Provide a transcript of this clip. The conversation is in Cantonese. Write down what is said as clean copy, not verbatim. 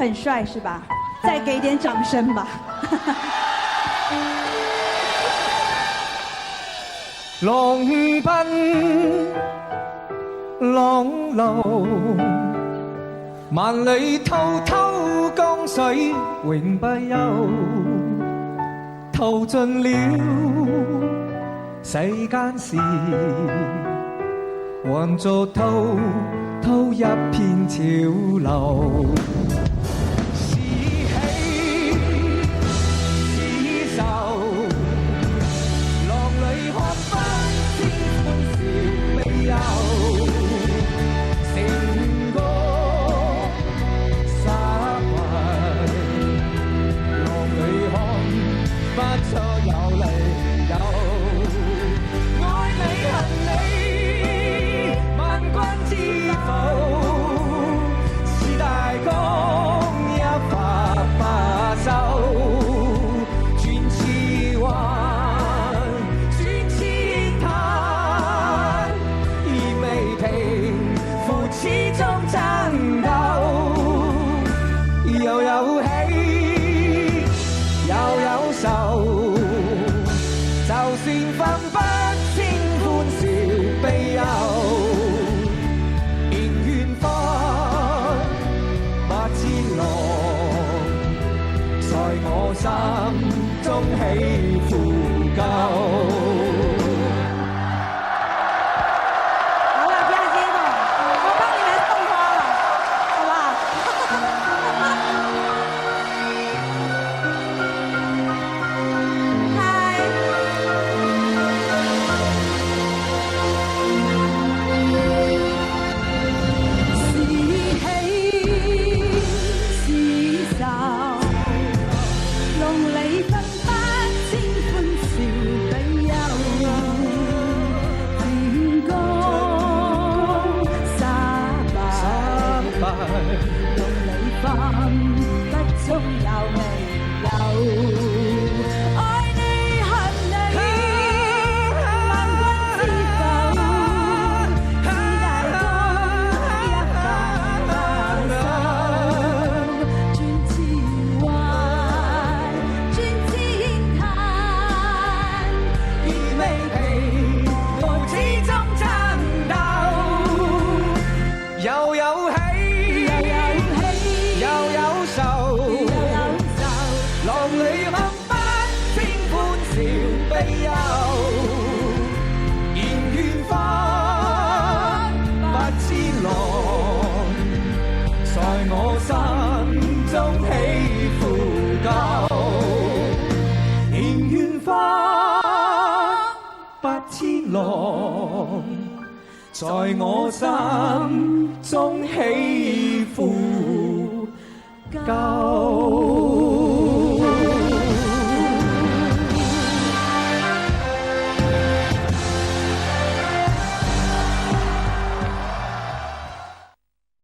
很帅是吧？再给一点掌声吧。浪奔浪流，萬里滔滔江水永不休，淘盡了世間事，還作滔滔一片潮流。是喜是愁，浪裏看不清歡笑悲憂，成個失敗，浪裏看不出有理由，愛你恨你萬君知否，是大江一發不收，轉似灣轉似灘，意未平負始終爭鬥，又有喜又有愁，就算分不清歡笑悲憂，仍願翻不知浪，在我心中起伏夠。好了，不要激动，我帮你们送花了，好不好？嗨。是喜是愁，浪裏分不清歡笑悲憂，天公沙敗，浪裏分不出有未有。愛你恨你，萬君知否？是大江一發不收，轉似灣，轉似灘，意未平無始終爭鬥，又有喜又有愁，浪裏看不清歡笑悲憂，仍願翻不知浪，在我心中起伏夠，仍願翻不知浪，在我心中起伏夠。